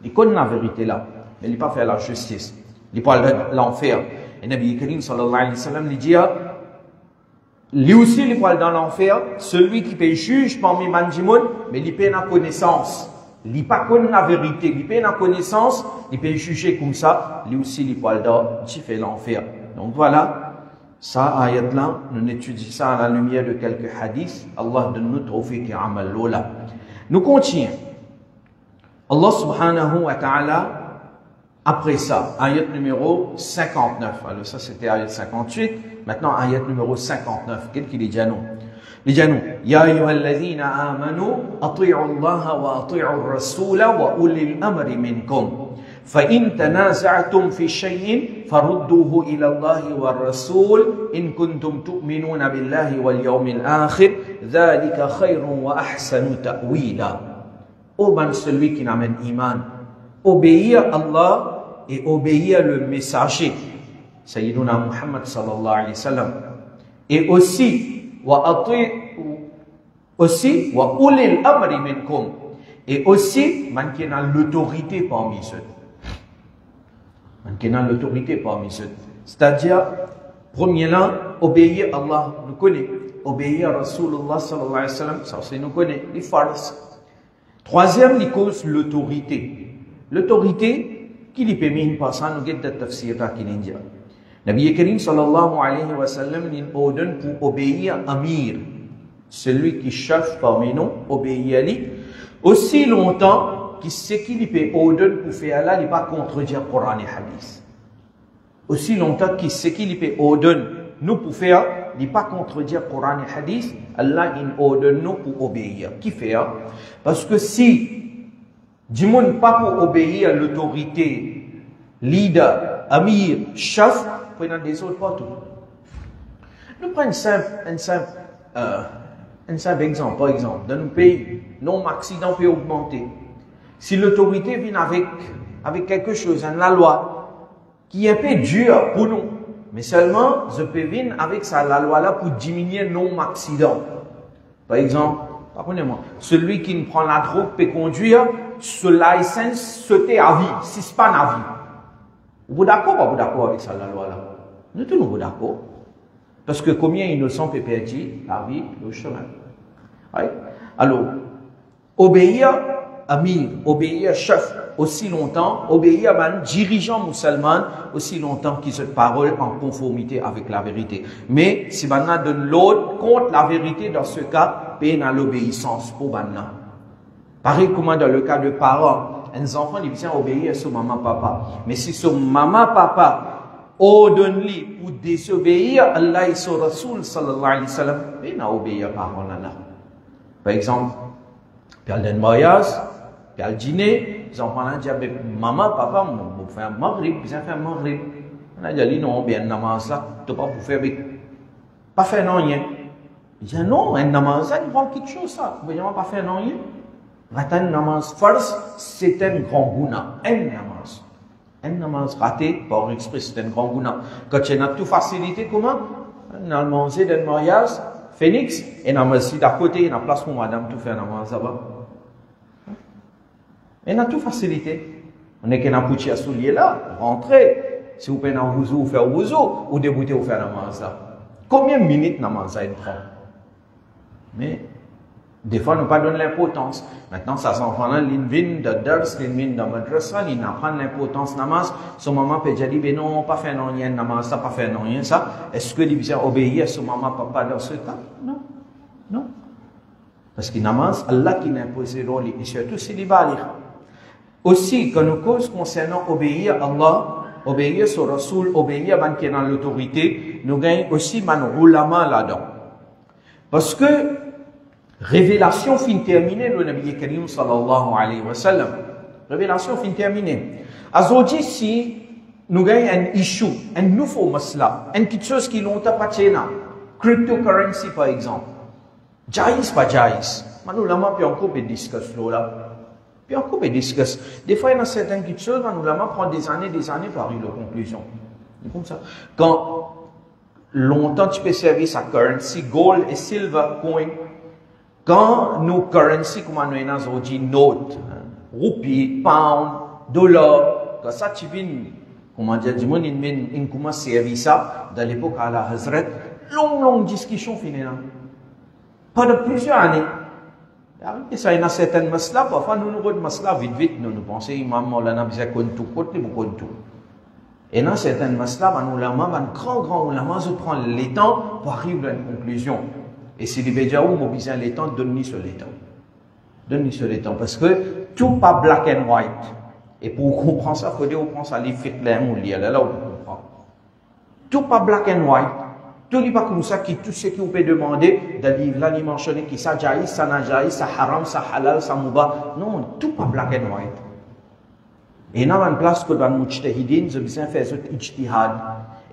Il connaît la vérité là, mais il n'a pas fait la justice. Il parle de l'enfer. Et Nabi Karim sallallahu alayhi wa sallam, il dit, lui aussi il parle dans l'enfer, celui qui peut juger parmi Manjimoun, mais il peut la connaissance. Il n'a pas connaît la vérité, il peut la connaissance, il peut juger comme ça, lui aussi il parle dans l'enfer. Donc voilà, ça, ayat là, nous étudions ça à la lumière de quelques hadiths. Allah donne-nous tawfiq et amal lola. Nous continuons. Allah subhanahu wa ta'ala, après ça, ayat numéro 59. Alors ça c'était ayat 58. Maintenant ayat numéro 59. Qu'est-ce qu'il dit à nous? Il dit à nous, Ya ayyuhalladhina amanu, ati'u Allah wa ati'u ar-rasula wa ulil amri minkum. فإن تنازعتم في شيء فردوه إلى الله والرسول إن كنتم تؤمنون بالله واليوم الآخر ذلك خير وأحسن تأويلا. Ô ben celui qui n'amène iman, obéir à Allah et obéir le messager. Sayyiduna Muhammad sallallahu alayhi wa sallam. Et aussi, wa ulil amri minkum. Et aussi, man qui a l'autorité parmi ceux. Man qui a l'autorité parmi ceux. C'est-à-dire, premièrement, obéir à Allah, nous connaît. Obéir à Rasulullah sallallahu alayhi wa sallam, ça c'est nous connaît, les farces. Troisième, les causes l'autorité. L'autorité, qui lui permet de passer, nous guette de tafsir qui l'india. Nabi Karim sallallahu alayhi wa sallam, il ordonne pour obéir à Amir. Celui qui chef parmi nous, obéit à lui. Aussi longtemps qu'il sait qu'il peut ordonner pour faire là, il ne va pas contredire Coran et Hadith. Aussi longtemps qu'il sait qu'il peut ordonner nous pour faire, il ne va pas contredire Coran et Hadith, Allah il ordonne nous pour obéir. Qui fait? Parce que si, du monde pas pour obéir à l'autorité, leader, amir, chef, il y a des autres partout. Nous prenons un simple exemple. Par exemple, dans nos pays, nombre d'accidents peut augmenter. Si l'autorité vient avec quelque chose, la loi, qui est un peu dure pour nous, mais seulement, je peux venir avec ça, la loi-là, pour diminuer le nombre d'accidents. Par exemple, pardonnez-moi, celui qui prend la drogue peut conduire, ce licence, sauter à vie, si ce n'est pas à vie. Vous êtes d'accord ou vous d'accord avec ça, la loi-là? Nous sommes d'accord. Parce que combien innocents peuvent perdre la vie, le chemin. Right? Alors, obéir à Amir, obéir à chef aussi longtemps, obéir à un dirigeant musulman aussi longtemps qu'il se parole en conformité avec la vérité. Mais si maintenant donne l'autre contre la vérité, dans ce cas, peine à l'obéissance pour maintenant. Pareil comme dans le cas de parents, un enfant il vient obéir à son maman papa. Mais si son maman papa ordonne-lui pour désobéir, Allah et son Rasoul sallallahu alayhi wa sallam, peine à obéir à parents là. Par exemple, puis al mariage, puis al dîner, les enfants là disent maman, papa, on fait un maghrib, puis on fait un maghrib. On a dit non, bien namaz là, tu pas pour faire pas faire non rien. Il dit non, un namaz là, il prend quelque chose ça. Vous voyez, pas faire non rien. Rater un namaz first, c'est un grand guna. Un namaz raté par exprès, c'est un grand guna. Quand tu as tout facilité, comment? On a mangé d'un mariage. Phoenix, et dans le site à côté, il y a place pour madame tout faire namaz là-bas. Et on a tout facilité. On est qu'un apouchi à soulier là, rentrer. Si vous prenez un wuzu, vous faites un wuzu, ou débutez, vous faites namaz là. Combien de minutes namaz ça il prend? Mais, des fois, nous ne pas donner l'importance. Maintenant, ça s'enfant-là, ils viennent de dars, ils viennent de madrasa, ils n'apprennent l'importance namaz. Son maman peut dire, ben non, pas faire non rien namaz, ça, pas faire non rien ça. Est-ce que il vient obéir à son maman, papa dans ce cas? Non. Non. Parce que namaz, Allah qui n'a imposé le rôle, et surtout, c'est les balir. Aussi, quand nous causes concernant obéir à Allah, obéir au Rasoul, obéir à man qui est dans l'autorité, nous gagnons aussi man ulama là-dedans. Parce que, révélation fin terminée, le Nabi Karim sallallahu alayhi wa sallam. Révélation fin terminée. Aujourd'hui, si nous gagnons un issue, un nouveau masla, une petite chose qui longtemps pas tchéna, cryptocurrency par exemple, jaïs pas jaïs, nous l'avons puis encore peut discuter là. Puis encore peut discuter. Des fois, il y a certaines petites choses, nous l'avons prend des années pour arriver à la conclusion. C'est comme ça. Quand longtemps tu peux servir sa currency, gold et silver coin, quand nos currency, comme nous avons aujourd'hui, notes, roupies, pounds, dollars, quand ça tu viens, comment dire, du monde, il commence à servir ça, dans l'époque à la Hazret, longue discussion finie là. Pas de plusieurs années. Et ça, il y a certaines maslas, parfois nous avons maslas vite, nous pensons, imam, on a besoin de tout, côté, beaucoup de tout. Et dans certaines maslas, nous avons un grand ulama, je prends le temps pour arriver à une conclusion. Et si les bédias ont besoin de temps, donne-nous sur les temps. Donne-nous sur les temps. Parce que tout pas black and white. Et pour comprendre ça, il faut prendre ça, les fitlaires ou lire, là, on comprend. Tout pas black and white. Tout n'est pas comme ça, tout ce que vous pouvez demander, là, il mentionne qui ça jaïs, ça n'a jaïs, ça haram, ça halal, ça mouba. Non, tout pas black and white. Et dans une place que dans le mujtahidin, je besoin faire ce ijtihad.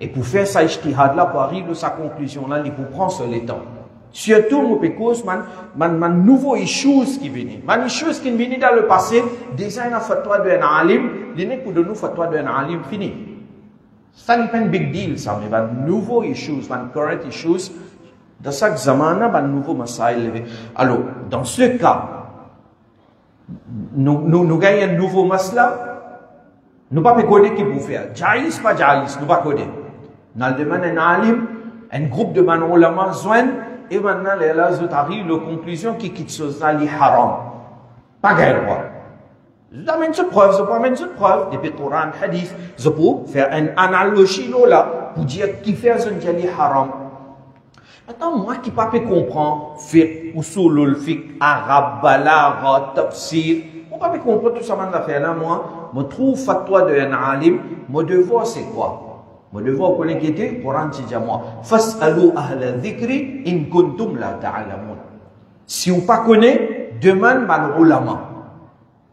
Et pour faire ça ijtihad là, pour arriver à sa conclusion là, il faut prendre sur les temps. Surtout, nous pécos, man nouveau issues qui viennent. Man issues qui viennent dans le passé, déjà, il y a fatwa d'un alim, il n'est que de nous fatwa d'un alim fini. Ça n'est pas un big deal, ça, mais un nouveau issues, un current issues, de chaque zamana, un nouveau masail. Alors, dans ce cas, nous gagnons un nouveau masla, nous pas coder qui pour faire. Jaïs, pas jaïs, nous pas coder. Nous demandons un alim, un groupe de man ulama joignent, et maintenant, les là, arrivent à la conclusion qui quitte ce zali haram. Pas gagne droit. Je amène cette preuve, je peux amener cette preuve, depuis le Coran, hadith, je peux faire une analogie là, pour dire qui fait un jali haram. Maintenant, moi qui ne peux pas comprendre, fiqh, usulul fiqh, arabe, balagha, tafsir, je ne peux pas comprendre tout ça, là, moi, je trouve fatwa de un alim, mon devoir c'est quoi? Mon devoir pour l'inquiéter, le Coran dit à moi, fas'alu ahla dhikri in kuntum la ta'alamun. Si vous ne connaissez pas, demande man ulama.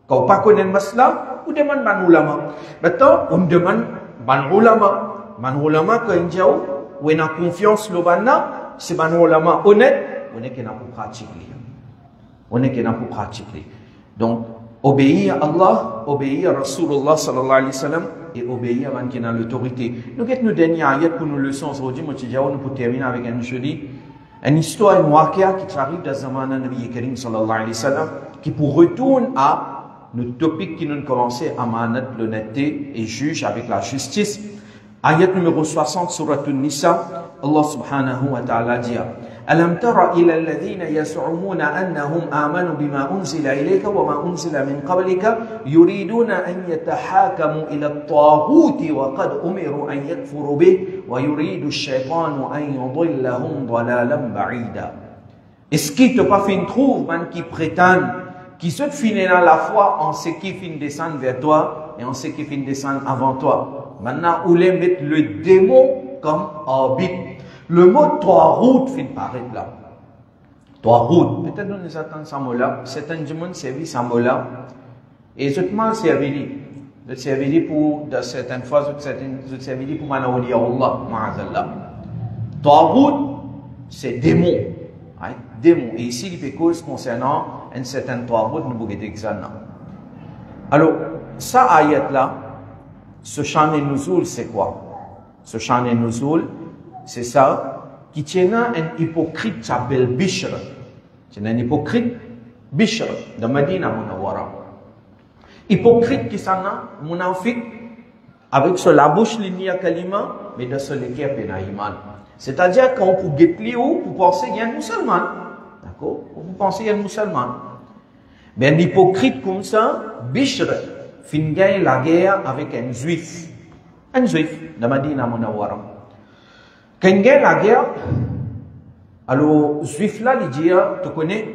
Quand vous ne connaissez pas le masla, vous demandez man ulama. Maintenant, on demande man ulama. Man ulama, quand on dit, on a confiance, c'est man ulama honnête, on est qu'il n'a pas pratiqué. On est qu'il n'a pas pratiqué. Donc, obéir à Allah, obéir à Rasulullah sallallahu alayhi wa sallam, et obéir à qui a l'autorité. Nous avons nos dernières ayats pour nos leçons aujourd'hui, nous pour terminer avec un joli, une histoire, une waqia qui arrive dans le zaman de Nabi Karim sallallahu alayhi wa sallam, qui pour retourner à notre topic qui nous commençait à amanat, l'honnêteté et juge avec la justice. Ayat numéro 60 surat An-Nisa, Allah subhanahu wa ta'ala dit ألم تر إلى الذين يزعمون أنهم آمنوا بما أنزل إليك وما أنزل من قبلك يريدون أن يتحاكموا إلى الطاغوت وقد أمروا أن يكفروا به ويريد الشيطان أن يضلهم ضلالا بعيدا. Est-ce qu'il te pas fin trouve man qui prétendent qui se finit dans la foi en ce qui fin descendre vers toi et en ce qui fin descendre avant toi. Maintenant, où les mettre le démon comme arbitre. Le mot Taout fin paraître là. Taout, peut-être nous attendons ce mot-là. Certains du monde servent ce mot-là. Et je te mal servi. Je te servi pour, de certaines fois, je te servi pour m'anaoudir Allah, ma'azallah. Taout, c'est démon. Démon. Et ici, il y a des causes concernant un certain Taout, nous pouvons examiner. Alors, ça ayat-là, ce chant de nuzul, c'est quoi? Ce chant de nuzul, c'est ça, qui tient un hypocrite qui s'appelle Bishr. C'est un hypocrite, Bishr, de Medina Munawwara. Hypocrite qui s'en a, munafik, avec sur la bouche ligne kalima, mais de sur le cœur iman. C'est-à-dire quand vous guettez où, vous pensez qu'il y a un musulman. D'accord? Vous pensez qu'il y a un musulman. Mais un hypocrite comme ça, Bishr, finit la guerre avec un juif. Un juif de Medina Munawwara. Quand il y a la guerre, alors, juif là, il dit, tu connais,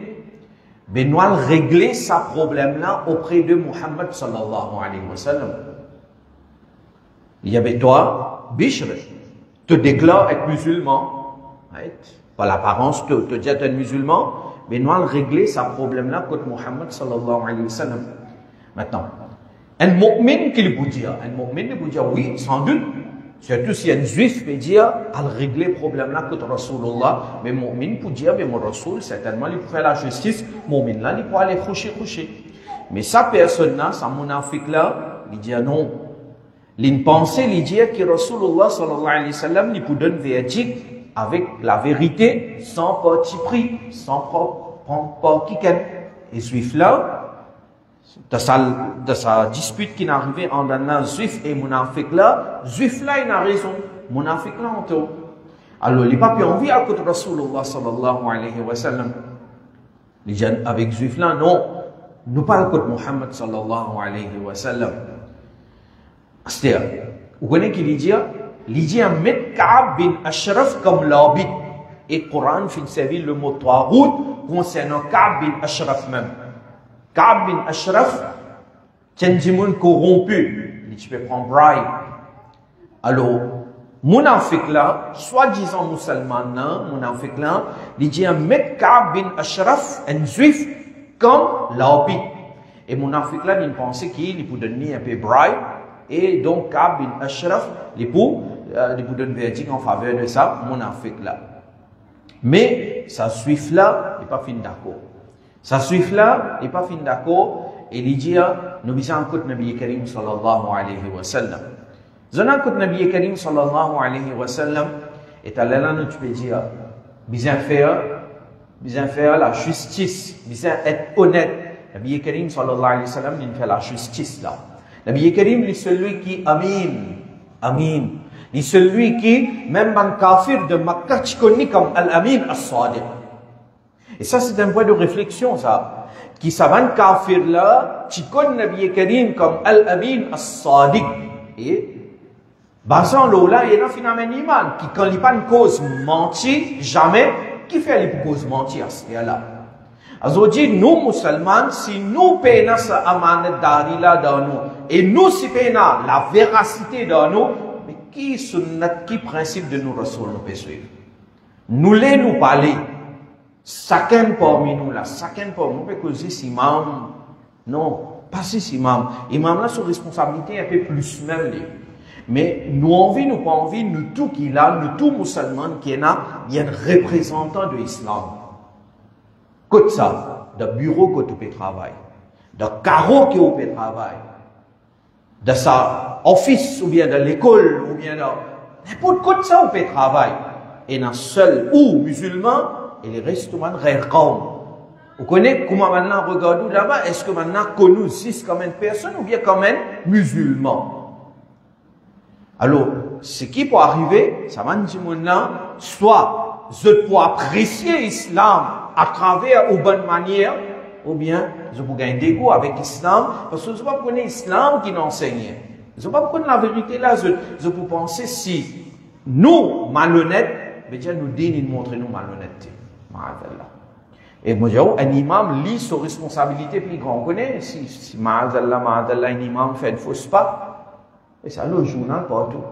Benoît régler sa problème là auprès de Muhammad sallallahu alayhi wa sallam. Il y avait toi, Bishr, te déclare être musulman. Par l'apparence, te dit être musulman, Benoît régler sa problème là contre Muhammad sallallahu alayhi wa sallam. Maintenant, un mu'min qui lui dit, oui, sans doute. Surtout si un juif peut dire, à régler le problème là contre Rasulullah, mais mu'min peut dire, mais mon Rasul, certainement, il peut faire la justice, mu'min là, il peut aller coucher. Mais sa personne là, sa munafik là, il dit non. Il pensait, il dit que Rasulullah sallallahu alayhi wa sallam, il peut donner verdict avec la vérité, sans parti pris, sans pas quiken. Et juif là, de sa dispute qui est arrivée entre un juif et munafik là, juif là il a raison, munafik là on tort. Alors les papiers ont vu à côté de Rasulullah sallallahu alayhi wa sallam. Les gens avec juif là, non, nous parlons de Muhammad sallallahu alayhi wa sallam. C'est-à-dire, vous connaissez qui il dit met Ka'ab bin Ashraf comme l'habit. Et le Coran fait servir le mot Taout concernant Ka'ab bin Ashraf même. Ka'ab bin Ashraf, c'est un monde corrompu. Tu peux prendre bribe. Alors, munafik là, soi-disant musulman, munafik là, il dit mettre Ka'ab bin Ashraf, un juif, comme l'habit. Et munafik là, il pensait qu'il peut donner un peu bribe. Et donc, Ka'ab bin Ashraf, il peut donner verdict en faveur de ça, munafik là. Mais, sa juif là, il n'est pas fini d'accord. Sa juif là, il n'est pas fini d'accord. Et il dit, nous disons, écoute, Nabi Karim sallallahu alayhi wa sallam. Zona que Nabi Karim sallallahu alayhi wa sallam est allé là, nous tu peux dire, bien faire la justice, bien être honnête. Nabi Karim sallallahu alayhi wa sallam, il fait la justice là. Nabi Karim, il est celui qui amin. Il est celui qui, même un kafir de Makkah, tu connais comme Al-Amin As-Sadiq. Et ça, c'est un point de réflexion, ça. Qui savent kafir là, tu connais Nabi Karim comme Al-Amin As-Sadiq. Et, basant là, il y a un phénomène iman, qui quand il n'y a pas une cause mentir, jamais, qui fait une cause mentir, c'est là. Aujourd'hui, nous, musulmans, si nous payons sa amanat là dans nous, et nous, si payons la véracité dans nous, mais qui sunnat, qui principe de nous Rasoul nous peut suivre? Nous les nous parler. Chacun parmi nous là, chacun parmi nous peut causer si imam. Non, pas si imam. Imam là, son responsabilité un peu plus même. Mais nous envie, nous pas envie, nous tout qui là, nous tout musulmans qui est là, il y a un représentant de l'islam. Côte ça, de bureau que tu peux travailler, de carreau que tu peux travailler, de sa office ou bien de l'école ou bien de n'importe quoi ça on peut travailler. Et dans seul ou musulman, et les restes man rare. Vous connaissez comment maintenant regardons là-bas, est-ce que maintenant connu 6 comme une personne ou bien comme un musulman? Alors, ce qui peut arriver, ça va dire maintenant, soit je peux apprécier l'islam à travers une bonne manière, ou bien je peux gagner des goûts avec l'islam, parce que je ne peux pas connaître l'islam qui n'enseigne. Je ne peux pas connaître la vérité là, je peux penser si nous, malhonnêtes, mais déjà nous disons, nous montrer nous malhonnêteté. Et moi, un imam lit sa responsabilité plus grande. On connaît, si ma'adallah, un imam fait une fausse pas, et ça, le journal partout.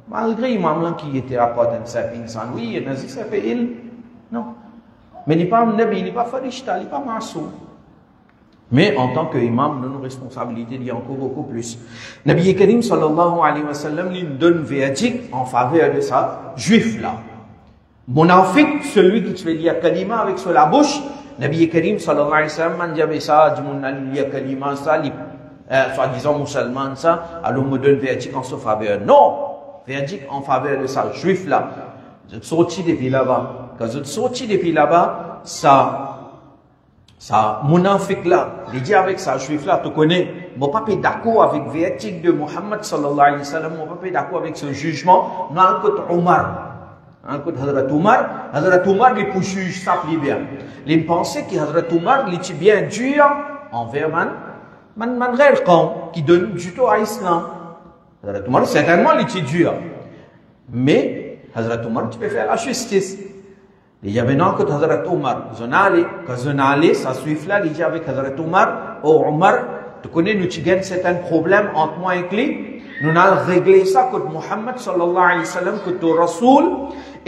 Malgré l'imam qui était à part d'un sapin, oui, il y a un sapin, non. Mais il n'est pas nabi, il n'est pas farishta, il n'est pas masoum. Mais en tant qu'imam, nos responsabilités, il y a encore beaucoup plus. Nabi Karim sallallahu alayhi wa sallam, il donne verdict en faveur de ça, juif là. Monafiq, celui qui fait lire kalima avec sur la bouche, Nabi Karim sallallahu alayhi wa sallam, man diable ça, du monde lire kalima, ça, soi-disant musulman, ça, alors me donne verdict en sa faveur. Non! Verdict en faveur de ça, juif là. Vous êtes sorti depuis là-bas. Quand vous êtes sorti depuis là-bas, ça, monafiq là, il dit avec ça, juif là, tu connais, mon papa est d'accord avec le verdict de Muhammad sallallahu alayhi wa sallam, mon papa est d'accord avec ce jugement, non, le côté Omar. Un coup de Hazrat Omar, il peut juger ça plus bien. Il pensait que Hazrat Omar, il était bien dur envers man qui donne du tout à l'islam. Hazrat Omar, certainement, il était dur. Mais, Hazrat Omar, tu peux faire la justice. Il y avait non que Hazrat Omar. Quand on allait, ça suit là, il dit avec Hazrat Omar, oh Omar, tu connais, nous tu gagnes certains problèmes entre moi et lui. Nous allons régler ça que Muhammad sallallahu alayhi wa sallam, que ton Rasoul,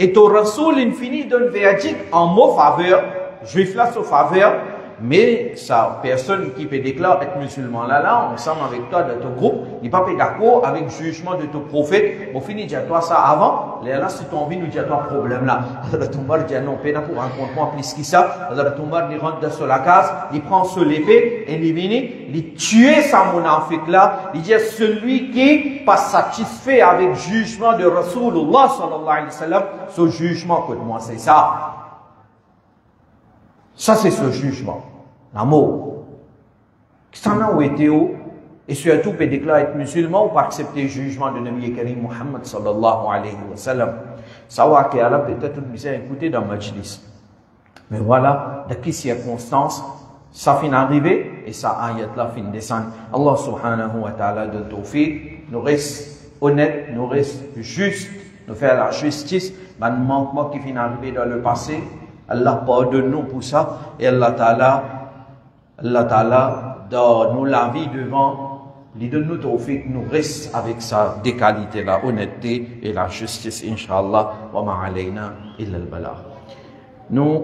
et ton Rasoul, il finit donne verdict en mot faveur, juif là, sa faveur, mais ça, personne qui peut déclarer être musulman là, ensemble avec toi de ton groupe, il n'est pas d'accord avec le jugement de ton prophète. On finit de dire toi ça avant, là, si tu as envie de nous dire toi problème là. Hazrat Omar dit non, pas pour rencontrer plus que ça. Hazrat Omar, il rentre dans la case, il prend sur l'épée, et il vient, il tue sa monafique là, il dit celui qui pas satisfait avec le jugement de Rasulullah sallallahu alayhi wa sallam, ce jugement, écoute-moi, c'est ça. Ça, c'est ce jugement. L'amour. Qui s'en a été où? Et surtout, peut déclarer être musulman ou pas accepter le jugement de Nabi Karim Muhammad sallallahu alayhi wa sallam. Ça va qu'il y a là peut-être une misère écoutée dans le majlis. Mais voilà, dans quelles circonstances, ça finit d'arriver et ça ayat là fin descendre. Allah subhanahu wa ta'ala de tawfiq, nous reste honnête, nous reste juste, nous faire la justice, mais le manquement qui finit d'arriver dans le passé, Allah pardonne-nous pour ça et Allah Ta'ala donne-nous la vie devant, il donne-nous tawfiq, nous reste avec ça des qualités, la honnêteté et la justice, inshallah, wa ma alayna illa al-balagh. Nous